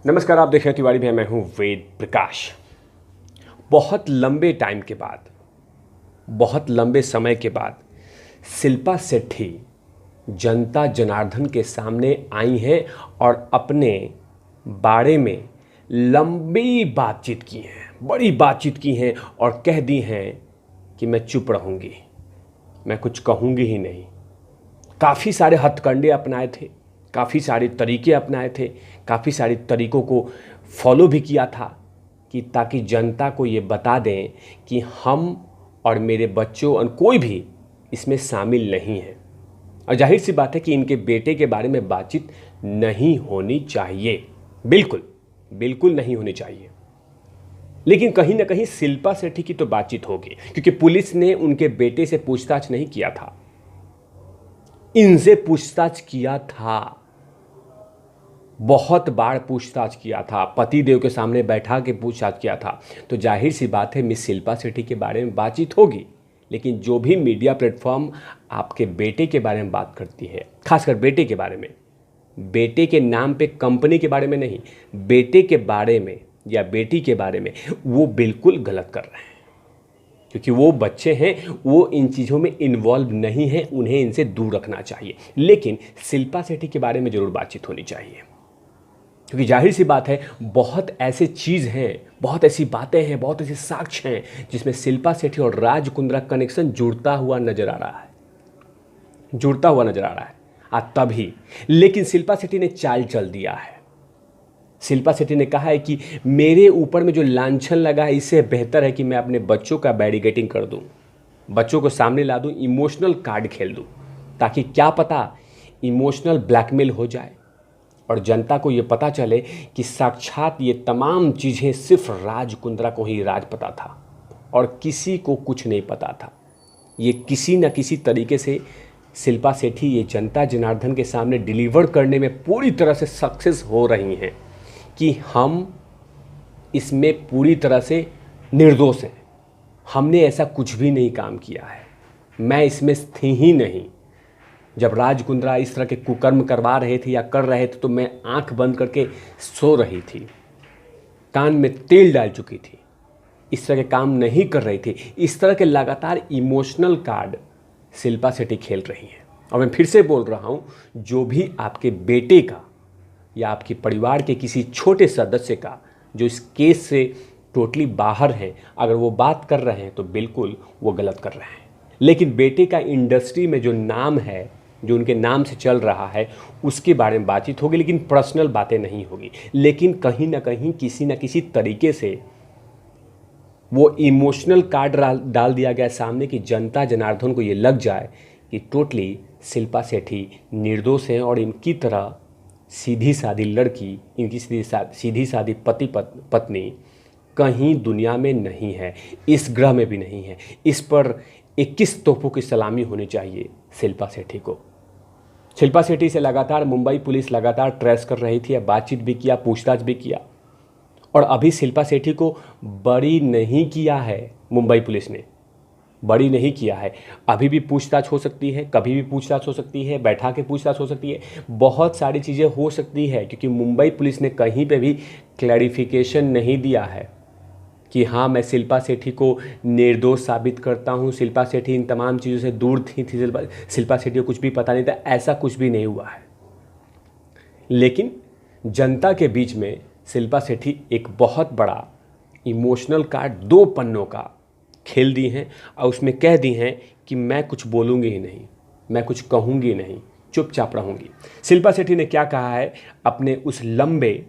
नमस्कार, आप देख रहे हैं तिवारी भैया, मैं हूं वेद प्रकाश। बहुत लंबे टाइम के बाद, बहुत लंबे समय के बाद शिल्पा शेट्टी जनता जनार्दन के सामने आई हैं और अपने बारे में लंबी बातचीत की हैं, बड़ी बातचीत की हैं और कह दी हैं कि मैं चुप रहूँगी, मैं कुछ कहूँगी ही नहीं। काफ़ी सारे हथकंडे अपनाए थे, काफ़ी सारे तरीके अपनाए थे, काफ़ी सारे तरीक़ों को फॉलो भी किया था कि ताकि जनता को ये बता दें कि हम और मेरे बच्चों और कोई भी इसमें शामिल नहीं है। और जाहिर सी बात है कि इनके बेटे के बारे में बातचीत नहीं होनी चाहिए, बिल्कुल नहीं होनी चाहिए। लेकिन कहीं ना कहीं शिल्पा शेट्टी की तो बातचीत होगी, क्योंकि पुलिस ने उनके बेटे से पूछताछ नहीं किया था, इनसे पूछताछ किया था, बहुत बार पूछताछ किया था, पतिदेव के सामने बैठा के पूछताछ किया था। तो जाहिर सी बात है मिस शिल्पा शेट्टी के बारे में बातचीत होगी। लेकिन जो भी मीडिया प्लेटफॉर्म आपके बेटे के बारे में बात करती है, खासकर बेटे के बारे में, बेटे के नाम पे कंपनी के बारे में नहीं, बेटे के बारे में या बेटी के बारे में, वो बिल्कुल गलत कर रहे हैं। क्योंकि वो बच्चे हैं, वो इन चीज़ों में इन्वॉल्व नहीं हैं, उन्हें इनसे दूर रखना चाहिए। लेकिन शिल्पा शेट्टी के बारे में ज़रूर बातचीत होनी चाहिए, क्योंकि जाहिर सी बात है बहुत ऐसे चीज़ हैं, बहुत ऐसी बातें हैं, बहुत ऐसे साक्ष्य हैं जिसमें शिल्पा शेट्टी और राज कुंद्रा कनेक्शन जुड़ता हुआ नजर आ रहा है, तभी। लेकिन शिल्पा शेट्टी ने चाल चल दिया है। शिल्पा शेट्टी ने कहा है कि मेरे ऊपर में जो लांछन लगा है, इससे बेहतर है कि मैं अपने बच्चों का बैरिकेडिंग कर दूं, बच्चों को सामने ला दूं, इमोशनल कार्ड खेल दूं, ताकि क्या पता इमोशनल ब्लैकमेल हो जाए और जनता को ये पता चले कि साक्षात ये तमाम चीज़ें सिर्फ राज कुंद्रा को ही राज पता था और किसी को कुछ नहीं पता था। ये किसी न किसी तरीके से शिल्पा शेट्टी ये जनता जनार्दन के सामने डिलीवर करने में पूरी तरह से सक्सेस हो रही हैं कि हम इसमें पूरी तरह से निर्दोष हैं, हमने ऐसा कुछ भी नहीं काम किया है, मैं इसमें थी ही नहीं। जब राज कुंद्रा इस तरह के कुकर्म करवा रहे थे या कर रहे थे तो मैं आंख बंद करके सो रही थी, कान में तेल डाल चुकी थी, इस तरह के काम नहीं कर रही थी। इस तरह के लगातार इमोशनल कार्ड शिल्पा शेट्टी खेल रही हैं। और मैं फिर से बोल रहा हूँ, जो भी आपके बेटे का या आपके परिवार के किसी छोटे सदस्य का जो इस केस से टोटली बाहर हैं, अगर वो बात कर रहे हैं तो बिल्कुल वो गलत कर रहे हैं। लेकिन बेटे का इंडस्ट्री में जो नाम है, जो उनके नाम से चल रहा है, उसके बारे में बातचीत होगी, लेकिन पर्सनल बातें नहीं होगी। लेकिन कहीं ना कहीं किसी न किसी तरीके से वो इमोशनल कार्ड डाल दिया गया सामने कि जनता जनार्दन को ये लग जाए कि टोटली शिल्पा शेट्टी निर्दोष हैं और इनकी तरह सीधी सादी लड़की, इनकी सीधी सादी पति पत्नी कहीं दुनिया में नहीं है, इस ग्रह में भी नहीं है। इस पर 21 तोपों की सलामी होनी चाहिए शिल्पा शेट्टी को। शिल्पा शेट्टी से लगातार मुंबई पुलिस लगातार ट्रेस कर रही थी, बातचीत भी किया, पूछताछ भी किया, और अभी शिल्पा शेट्टी को बरी नहीं किया है मुंबई पुलिस ने, बरी नहीं किया है। अभी भी पूछताछ हो सकती है, कभी भी पूछताछ हो सकती है, बैठा के पूछताछ हो सकती है, बहुत सारी चीज़ें हो सकती है, क्योंकि मुंबई पुलिस ने कहीं पे भी क्लैरिफिकेशन नहीं दिया है कि हाँ मैं शिल्पा शेट्टी को निर्दोष साबित करता हूँ, शिल्पा शेट्टी इन तमाम चीज़ों से दूर थी शिल्पा शेट्टी को कुछ भी पता नहीं था, ऐसा कुछ भी नहीं हुआ है। लेकिन जनता के बीच में शिल्पा शेट्टी एक बहुत बड़ा इमोशनल कार्ड 2 पन्नों का खेल दी हैं और उसमें कह दी हैं कि मैं कुछ बोलूँगी ही नहीं, मैं कुछ कहूँगी नहीं, चुपचाप रहूँगी। शिल्पा शेट्टी ने क्या कहा है अपने उस लंबे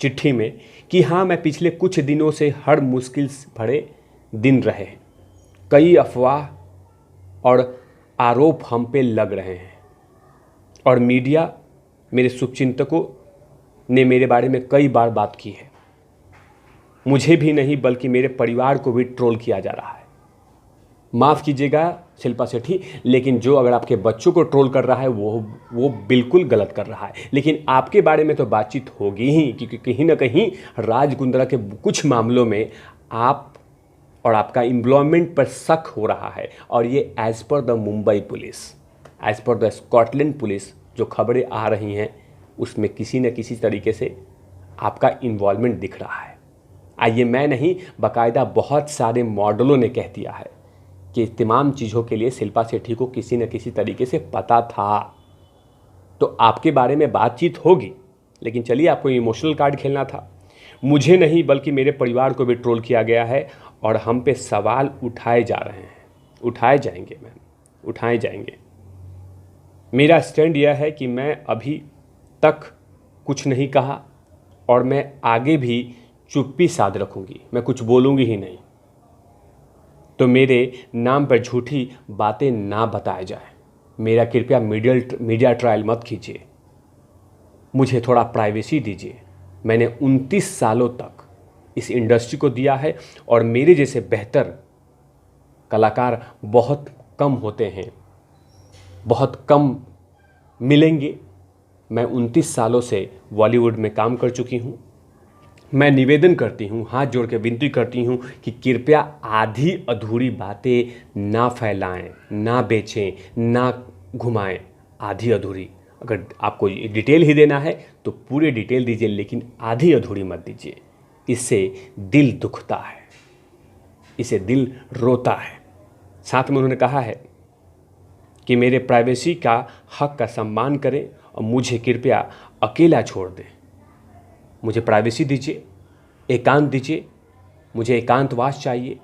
चिट्ठी में कि हाँ मैं पिछले कुछ दिनों से हर मुश्किल भरे दिन रहे, कई अफवाह और आरोप हम पे लग रहे हैं और मीडिया, मेरे शुभचिंतकों ने मेरे बारे में कई बार बात की है, मुझे भी नहीं बल्कि मेरे परिवार को भी ट्रोल किया जा रहा है। माफ़ कीजिएगा शिल्पा शेट्टी, लेकिन जो अगर आपके बच्चों को ट्रोल कर रहा है वो बिल्कुल गलत कर रहा है। लेकिन आपके बारे में तो बातचीत होगी ही, क्योंकि कहीं ना कहीं राज कुंद्रा के कुछ मामलों में आप और आपका एम्प्लॉयमेंट पर शक हो रहा है, और ये as per the Mumbai police, as per the Scotland police जो खबरें आ रही हैं उसमें किसी न किसी तरीके से आपका इन्वॉल्वमेंट दिख रहा है। आइए, मैं नहीं, बाकायदा बहुत सारे मॉडलों ने कह दिया है कि इस तमाम चीज़ों के लिए शिल्पा शेट्टी को किसी न किसी तरीके से पता था। तो आपके बारे में बातचीत होगी, लेकिन चलिए, आपको इमोशनल कार्ड खेलना था। मुझे नहीं बल्कि मेरे परिवार को भी ट्रोल किया गया है और हम पे सवाल उठाए जा रहे हैं। उठाए जाएंगे मैम, उठाए जाएंगे। मेरा स्टैंड यह है कि मैं अभी तक कुछ नहीं कहा और मैं आगे भी चुप्पी साध रखूंगी, मैं कुछ बोलूंगी ही नहीं। तो मेरे नाम पर झूठी बातें ना बताए जाए। मेरा कृपया मीडिया ट्रायल मत कीजिए, मुझे थोड़ा प्राइवेसी दीजिए। मैंने 29 सालों तक इस इंडस्ट्री को दिया है और मेरे जैसे बेहतर कलाकार बहुत कम होते हैं, बहुत कम मिलेंगे। मैं 29 सालों से बॉलीवुड में काम कर चुकी हूँ। मैं निवेदन करती हूँ, हाथ जोड़ के विनती करती हूँ कि कृपया आधी अधूरी बातें ना फैलाएं, ना बेचें, ना घुमाएं। आधी अधूरी, अगर आपको डिटेल ही देना है तो पूरे डिटेल दीजिए, लेकिन आधी अधूरी मत दीजिए। इससे दिल दुखता है, इससे दिल रोता है। साथ में उन्होंने कहा है कि मेरे प्राइवेसी का हक का सम्मान करें और मुझे कृपया अकेला छोड़ दें। मुझे प्राइवेसी दीजिए, एकांत दीजिए, मुझे एकांतवास चाहिए,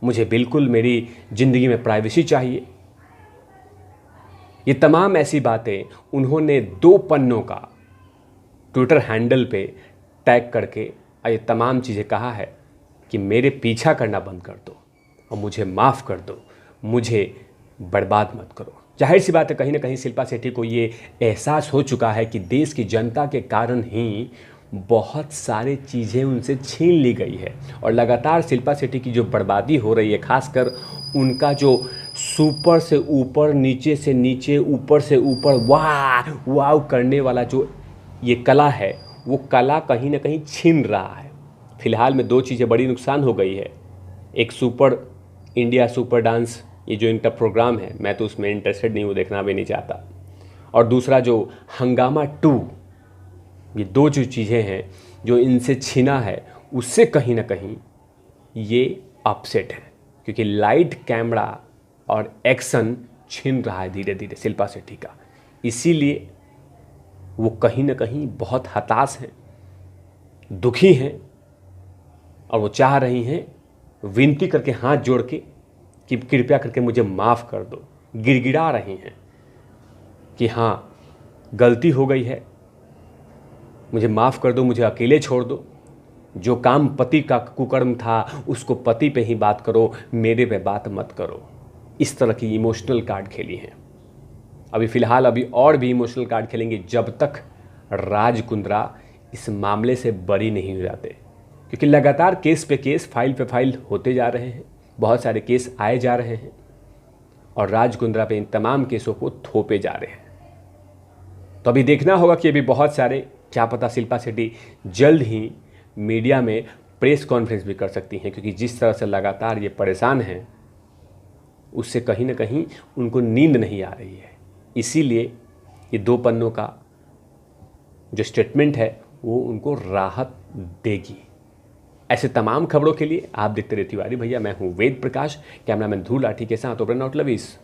मुझे बिल्कुल मेरी ज़िंदगी में प्राइवेसी चाहिए। ये तमाम ऐसी बातें उन्होंने 2 पन्नों का ट्विटर हैंडल पे टैग करके ये तमाम चीज़ें कहा है कि मेरे पीछा करना बंद कर दो और मुझे माफ़ कर दो, मुझे बर्बाद मत करो। जाहिर सी बात है, कहीं ना कहीं शिल्पा शेट्टी को ये एहसास हो चुका है कि देश की जनता के कारण ही बहुत सारी चीज़ें उनसे छीन ली गई है और लगातार शिल्पा शेट्टी की जो बर्बादी हो रही है, खासकर उनका जो सुपर से ऊपर, नीचे से नीचे, ऊपर से ऊपर वाह वाह करने वाला जो ये कला है, वो कला कहीं ना कहीं छीन रहा है। फिलहाल में 2 चीज़ें बड़ी नुकसान हो गई है। एक सुपर इंडिया सुपर डांस, ये जो इनका प्रोग्राम है, मैं तो उसमें इंटरेस्टेड नहीं हूँ, देखना भी नहीं चाहता। और दूसरा जो हंगामा 2, ये 2 जो चीज़ें हैं जो इनसे छीना है, उससे कहीं ना कहीं ये अपसेट है, क्योंकि लाइट, कैमरा और एक्शन छीन रहा है धीरे धीरे शिल्पा शेट्टी का। इसीलिए वो कहीं ना कहीं बहुत हताश हैं, दुखी हैं और वो चाह रही हैं, विनती करके हाथ जोड़ के कि कृपया करके मुझे माफ़ कर दो। गिड़गिड़ा रही हैं कि हाँ, गलती हो गई है, मुझे माफ़ कर दो, मुझे अकेले छोड़ दो। जो काम पति का कुकर्म था उसको पति पे ही बात करो, मेरे पे बात मत करो। इस तरह की इमोशनल कार्ड खेली हैं। अभी फ़िलहाल अभी और भी इमोशनल कार्ड खेलेंगे जब तक राज कुंद्रा इस मामले से बरी नहीं हो जाते, क्योंकि लगातार केस पे केस, फाइल पे फाइल होते जा रहे हैं, बहुत सारे केस आए जा रहे हैं और राज कुंद्रा पे इन तमाम केसों को थोपे जा रहे हैं। तो अभी देखना होगा कि अभी बहुत सारे, क्या पता शिल्पा शेट्टी जल्द ही मीडिया में प्रेस कॉन्फ्रेंस भी कर सकती हैं, क्योंकि जिस तरह से लगातार ये परेशान हैं उससे कहीं ना कहीं उनको नींद नहीं आ रही है। इसीलिए ये 2 पन्नों का जो स्टेटमेंट है वो उनको राहत देगी। ऐसे तमाम खबरों के लिए आप देखते रहे तिवारी भैया। मैं हूँ वेद प्रकाश, कैमरामैन ध्रुव लाठी के साथ ओब्रन आउट लवीस।